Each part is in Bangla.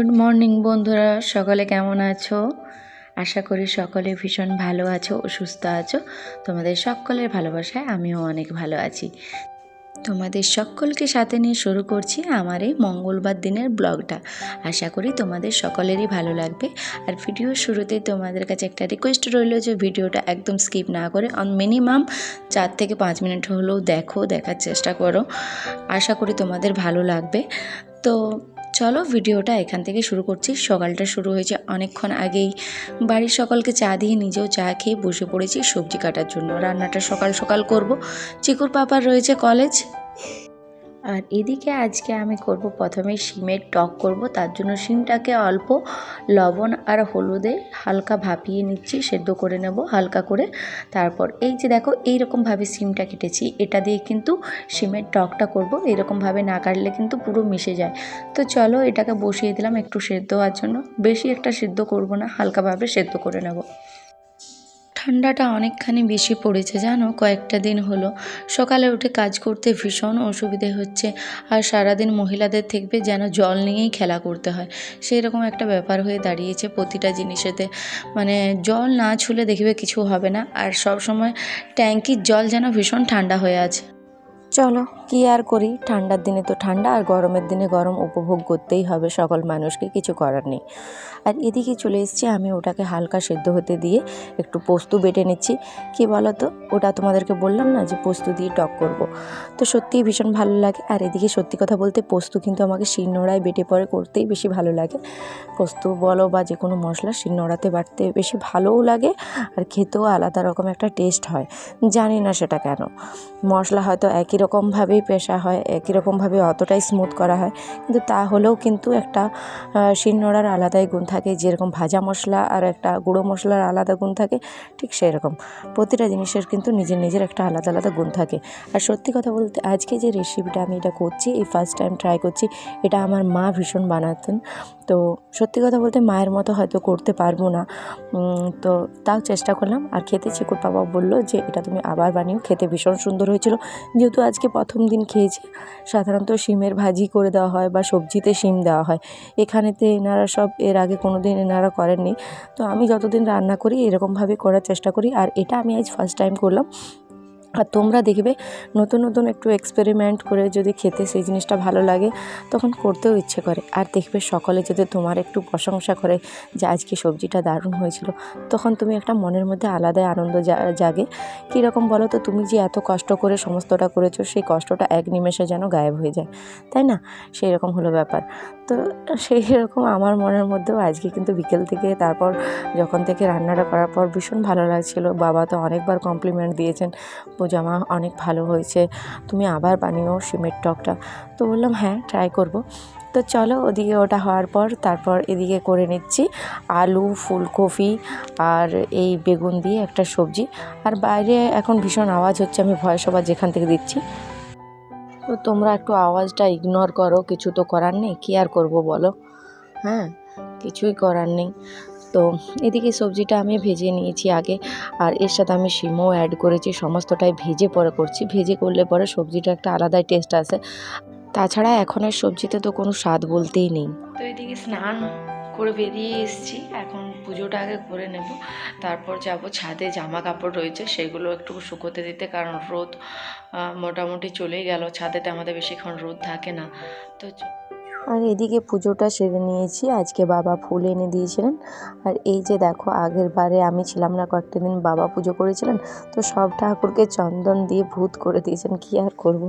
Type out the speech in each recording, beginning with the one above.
গুড মর্নিং বন্ধুরা, সকলে কেমন আছো? আশা করি সকলে ভীষণ ভালো আছো ও সুস্থ আছো। তোমাদের সকলের ভালোবাসায় আমিও অনেক ভালো আছি। তোমাদের সকলকে সাথে নিয়ে শুরু করছি আমার এই মঙ্গলবার দিনের ব্লগটা। আশা করি তোমাদের সকলেরই ভালো লাগবে। আর ভিডিওর শুরুতেই তোমাদের কাছে একটা রিকোয়েস্ট রইল যে ভিডিওটা একদম স্কিপ না করে মিনিমাম 4 থেকে 5 মিনিট হলেও দেখার চেষ্টা করো। আশা করি তোমাদের ভালো লাগবে। তো চলো ভিডিওটা এখান থেকে শুরু করছি। সকালটা শুরু হয়েছে অনেকক্ষণ আগেই। বাড়ির সকলকে চা দিয়ে নিজেও চা খেয়ে বসে পড়েছি সবজি কাটার জন্য। রান্নাটা সকাল সকাল করব। চিকুর পাপার রয়েছে কলেজ। আর এদিকে আজকে আমি করব প্রথমে শিমের টক করব। তার জন্য শিমটাকে অল্প লবণ আর হলুদে হালকা ভাপিয়ে নিচ্ছি, সেদ্ধ করে নেব হালকা করে। তারপর এই যে দেখো এইরকমভাবে শিমটা কেটেছি, এটা দিয়ে কিন্তু শিমের টকটা করব। এরকমভাবে না কাটলে কিন্তু পুরো মিশে যায়। তো চলো এটাকে বসিয়ে দিলাম একটু সেদ্ধ হওয়ার জন্য। বেশি একটা সেদ্ধ করব না, হালকাভাবে সেদ্ধ করে নেব। ঠান্ডাটা অনেকখানি বেশি পড়েছে জানো, কয়েকটা দিন হলো। সকালে উঠে কাজ করতে ভীষণ অসুবিধে হচ্ছে। আর সারাদিন মহিলাদের দেখবে যেন জল নিয়েই খেলা করতে হয়, সেই রকম একটা ব্যাপার হয়ে দাঁড়িয়েছে প্রতিটা জিনিসেতে। মানে জল না ছুলে দেখবে কিছু হবে না। আর সব সময় ট্যাঙ্কির জল যেন ভীষণ ঠান্ডা হয়ে আছে। চলো কী আর করি, ঠান্ডার দিনে তো ঠান্ডা আর গরমের দিনে গরম উপভোগ করতেই হবে সকল মানুষকে, কিছু করার নেই। আর এদিকে চলে এসেছি আমি, ওটাকে হালকা সেদ্ধ হতে দিয়ে একটু পোস্ত বেটে নিচ্ছি। কী বলো তো, ওটা তোমাদেরকে বললাম না যে পোস্ত দিয়ে টক করব। তো সত্যিই ভীষণ ভালো লাগে। আর এদিকে সত্যি কথা বলতে পোস্ত কিন্তু আমাকে শিলনোড়ায় বেটে পরে করতেই বেশি ভালো লাগে। পোস্ত বলো বা যে কোনো মশলা শিলনোড়াতে বাটতে বেশি ভালোও লাগে, আর খেতেও আলাদা রকম একটা টেস্ট হয়। জানি না সেটা কেন। মশলা হয়তো একই রকমভাবেই পেষা হয়, একই রকমভাবে অতটাই স্মুথ করা হয়, কিন্তু তা হলেও কিন্তু একটা শিলনোড়ার আলাদাই গুণ থাকে। যেরকম ভাজা মশলা আর একটা গুঁড়ো মশলার আলাদা গুণ থাকে, ঠিক সেরকম প্রতিটা জিনিসের কিন্তু নিজের নিজের একটা আলাদা আলাদা গুণ থাকে। আর সত্যি কথা বলতে আজকে যে রেসিপিটা আমি এটা করছি, এই ফার্স্ট টাইম ট্রাই করছি। এটা আমার মা ভীষণ বানাতেন। তো সত্যি কথা বলতে মায়ের মতো হয়তো করতে পারবো না, তো তাও চেষ্টা করলাম। আর খেতে চিকুর বাবা বললো যে এটা তুমি আবার বানিও, খেতে ভীষণ সুন্দর হয়েছিল। যেহেতু আজকে প্রথম দিন খেয়েছে, সাধারণত শিমের ভাজি করে দেওয়া হয় বা সবজিতে শিম দেওয়া হয়। এখানেতে এনারা সব এর আগে কোনো দিন এনারা করেননি। তো আমি যতদিন রান্না করি এরকমভাবে করার চেষ্টা করি, আর এটা আমি আজ ফার্স্ট টাইম করলাম। আর তোমরা দেখবে নতুন নতুন একটু এক্সপেরিমেন্ট করে যদি খেতে সেই জিনিসটা ভালো লাগে, তখন করতেও ইচ্ছে করে। আর দেখবে সকলে যদি তোমার একটু প্রশংসা করে যে আজকে সবজিটা দারুণ হয়েছিল, তখন তুমি একটা মনের মধ্যে আলাদাই আনন্দ জাগে। কীরকম বলো তো, তুমি যে এত কষ্ট করে সমস্তটা করেছো, সেই কষ্টটা এক নিমেষে যেন গায়েব হয়ে যায়, তাই না? সেই রকম হলো ব্যাপার। তো সেই রকম আমার মনের মধ্যেও আজকে কিন্তু বিকেল থেকে, তারপর যখন থেকে রান্নাটা করার পর ভীষণ ভালো লাগছিলো। বাবা তো অনেকবার কমপ্লিমেন্ট দিয়েছেন, জামা অনেক ভালো হয়েছে, তুমি আবার বানিও শিমের টকটা। তো বললাম হ্যাঁ ট্রাই করব। তো চলো ওদিকে ওটা হওয়ার পর তারপর এদিকে করে নিচ্ছি আলু, ফুলকপি আর এই বেগুন দিয়ে একটা সবজি। আর বাইরে এখন ভীষণ আওয়াজ হচ্ছে, আমি ভয়েস ওভার যেখান থেকে দিচ্ছি, তো তোমরা একটু আওয়াজটা ইগনোর করো, কিছু তো করার নেই, কী আর করবো বলো। হ্যাঁ, কিছুই করার নেই। তো এদিকে সবজিটা আমি ভেজে নিয়েছি আগে, আর এর সাথে আমি শিমও অ্যাড করেছি। সমস্তটাই ভেজে পরে করছি, ভেজে করলে পরে সবজিটা একটা আলাদাই টেস্ট আসে। তাছাড়া এখনের সবজিতে তো কোনো স্বাদ বলতেই নেই। তো এদিকে স্নান করে বেরিয়ে এসেছি, এখন পুজোটা আগে করে নেব, তারপর যাব ছাদে। জামা কাপড় রয়েছে সেগুলো একটু শুকোতে দিতে, কারণ রোদ মোটামুটি চলেই গেল, ছাদেতে আমাদের বেশিক্ষণ রোদ থাকে না। তো আর এদিকে পুজোটা সেরে নিয়েছি। আজকে বাবা ফুল এনে দিয়েছিলেন। আর এই যে দেখো, আগের বারে আমি ছিলাম না, কয়েকটা দিন বাবা পুজো করেছিলেন, তো সব ঠাকুরকে চন্দন দিয়ে ভূত করে দিয়েছেন। কী আর করব,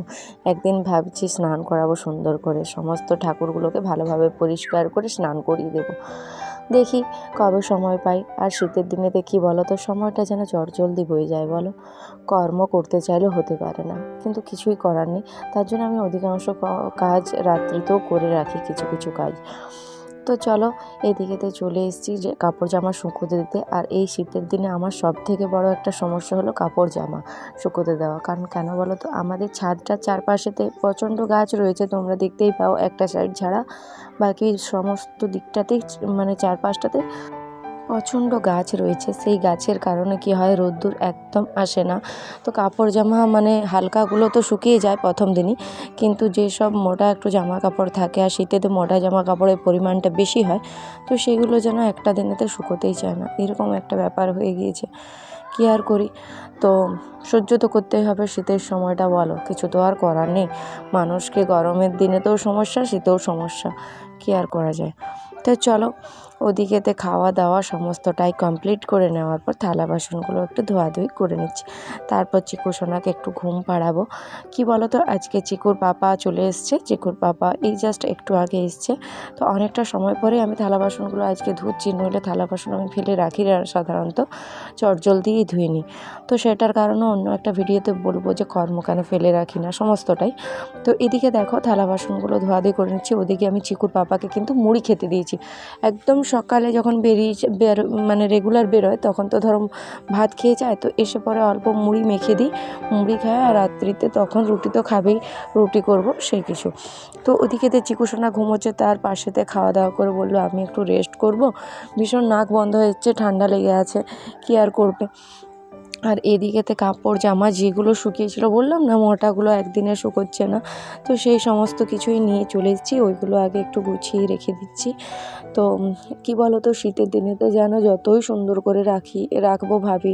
একদিন ভাবছি স্নান করাবো সুন্দর করে, সমস্ত ঠাকুরগুলোকে ভালোভাবে পরিষ্কার করে স্নান করিয়ে দেবো। দেখি কবে সময় পাই। আর শীতের দিনে দেখি বলো তো, সময়টা যেন চটজলদি বয়ে যায় বলো। কর্ম করতে চাইলেও হতে পারে না, কিন্তু কিছুই করার নেই। তার জন্য আমি অধিকাংশ কাজ রাত্রিতেও করে রাখি, কিছু কিছু কাজ। তো চলো এদিকেতে চলে এসেছি যে কাপড় জামা শুকোতে দিতে। আর এই শীতের দিনে আমার সব থেকে বড় একটা সমস্যা হলো কাপড় জামা শুকোতে দেওয়া। কারণ কেন বলো তো, আমাদের ছাদটার চারপাশেতে প্রচণ্ড গাছ রয়েছে, তোমরা দেখতেই পাও, একটা সাইড ছাড়া বাকি সমস্ত দিকটাতেই মানে চারপাশটাতে প্রচণ্ড গাছ রয়েছে, সেই গাছের কারণে কি হয়, রোদ্দুর একদম আসে না। তো কাপড় জামা মানে হালকাগুলো তো শুকিয়ে যায় প্রথম দিনই, কিন্তু যেসব মোটা একটু জামা কাপড় থাকে, আর শীতে তো মোটা জামা কাপড়ের পরিমাণটা বেশি হয়, তো সেগুলো যেন একটা দিনেতে শুকোতেই চায় না, এরকম একটা ব্যাপার হয়ে গিয়েছে। কী আর করি, তো সহ্য তো করতেই হবে শীতের সময়টা, বলো, কিছু তো আর করার নেই। মানুষকে গরমের দিনেতেও সমস্যা, শীতেও সমস্যা, কী আর করা যায়। তো চলো, ওদিকেতে খাওয়া দাওয়া সমস্তটাই কমপ্লিট করে নেওয়ার পর থালা বাসনগুলো একটু ধোয়াধুয়ি করে নিচ্ছি। তারপর চিকু সোনাকে একটু ঘুম পাড়াবো। কি বলো তো, আজকে চিকুর পাপা চলে এসছে, চিকুর পাপা এই জাস্ট একটু আগে এসছে। তো অনেকটা সময় পরে আমি থালা বাসনগুলো আজকে ধুচ্ছি, নইলে থালা বাসন আমি ফেলে রাখি না সাধারণত, চটজল দিয়েই ধুয়ে নিই। তো সেটার কারণে অন্য একটা ভিডিওতে বলবো যে কর্ম কেন ফেলে রাখি না, সমস্তটাই। তো এদিকে দেখো থালা বাসনগুলো ধোয়াধুয়ি করে নিচ্ছি, ওদিকে আমি চিকুর পাপাকে কিন্তু মুড়ি খেতে দিয়েছি। একদম সকালে যখন মানে রেগুলার বেরোয় তখন তো ধরো ভাত খেয়ে যায়, তো এসে পরে অল্প মুড়ি মেখে দিই, মুড়ি খায়। আর রাত্রিতে তখন রুটি তো খাবেই, রুটি করব সেই কিছু। তো ওদিকেতে চিকু সোনা ঘুমোচ্ছে, তার পাশেতে খাওয়া দাওয়া করে বললো আমি একটু রেস্ট করব, ভীষণ নাক বন্ধ হয়ে যাচ্ছে, ঠান্ডা লেগে আছে, কী আর করবে। আর এদিকেতে কাপড় জামা যেগুলো শুকিয়েছিল, বললাম না মোটাগুলো একদিনে শুকোচ্ছে না, তো সেই সমস্ত কিছুই নিয়ে চলে এসেছি, ওইগুলো আগে একটু গুছিয়ে রেখে দিচ্ছি। তো কী বলো তো, শীতের দিনে তো যেন যতই সুন্দর করে রাখবো ভাবি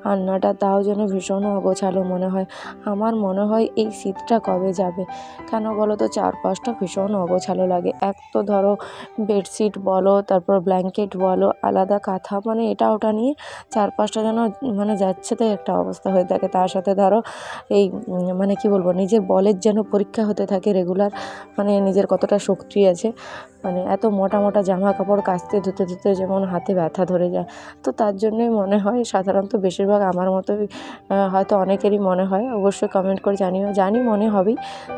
রান্নাটা, তাও যেন ভীষণ অগোছালো মনে হয়। আমার মনে হয় এই শীতটা কবে যাবে, কেন বলো তো, চারপাশটা ভীষণ অগোছালো লাগে। এক তো ধরো বেডশিট বলো, তারপর ব্ল্যাঙ্কেট বলো, আলাদা কাঁথা, মানে এটা ওটা নিয়ে চারপাশটা যেন মানে যাচ্ছে তাই একটা অবস্থা হয়ে থাকে। তার সাথে ধরো এই মানে কি বলবো, নিজের বলের যেন পরীক্ষা হতে থাকে রেগুলার, মানে নিজের কতটা শক্তি আছে। মানে এত মোটা মোটা জামা কাপড় কাচতে ধুতে ধুতে যেমন হাতে ব্যথা ধরে যায়। তো তার জন্যই মনে হয় সাধারণত বেশিরভাগ আমার মতোই হয়তো অনেকেরই মনে হয়, অবশ্যই কমেন্ট করে জানিও। জানি মনে হবেই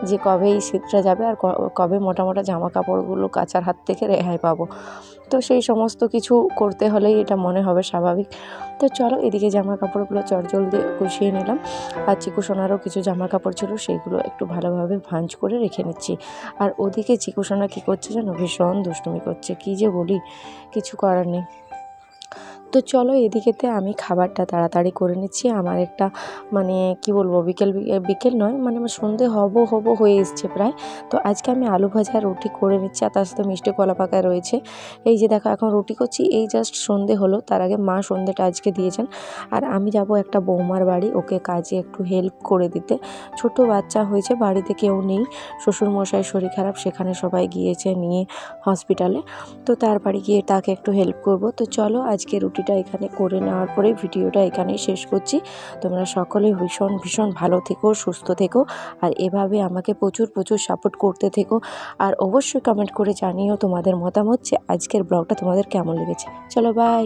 যে কবে এই শীতটা যাবে, আর কবে মোটা মোটা জামা কাপড়গুলো কাচার হাত থেকে রেহাই পাবো। তো সেই সমস্ত কিছু করতে হলেই এটা মনে হবে স্বাভাবিক। তো চলো, এদিকে জামা কাপড়গুলো চটজল দিয়ে গুছিয়ে নিলাম, আর চিকু সোনারও কিছু জামা কাপড় ছিল, সেইগুলো একটু ভালোভাবে ভাঁজ করে রেখে নিচ্ছি। আর ওদিকে চিকু সোনা কী করছে জানো, ভীষণ দুষ্টুমি করছে, কী যে বলি, কিছু করার নেই। তো চলো, এদিকেতে আমি খাবারটা তাড়াতাড়ি করে নিচ্ছি। আমার একটা মানে কি বলবো, বিকেল নয়, মানে আমার সন্ধে হব হয়ে এসছে প্রায়। তো আজকে আমি আলু ভাজা রুটি করে নিচ্ছি, আর তার সাথে মিষ্টি কলা পাকা রয়েছে। এই যে দেখো এখন রুটি করছি, এই জাস্ট সন্ধে হলো, তার আগে মা সন্ধেটা আজকে দিয়েছেন। আর আমি যাব একটা বৌমার বাড়ি, ওকে কাজে একটু হেল্প করে দিতে। ছোট বাচ্চা হয়েছে, বাড়িতে কেউ নেই, শ্বশুরমশাই শরীর খারাপ, সেখানে সবাই গিয়েছে নিয়ে হসপিটালে। তো তার বাড়ি গিয়ে তাকে একটু হেল্প করব। তো চলো, আজকে রুটিটা এখানে করে নেওয়ার পরে ভিডিওটা এখানেই শেষ করছি। তোমরা সকলে ভীষণ ভীষণ ভালো থেকো, সুস্থ থেকো, আর এভাবে আমাকে প্রচুর প্রচুর সাপোর্ট করতে থেকো। আর অবশ্যই কমেন্ট করে জানিও তোমাদের মতামত যে আজকের ব্লগটা তোমাদের কেমন লেগেছে। চলো, বাই।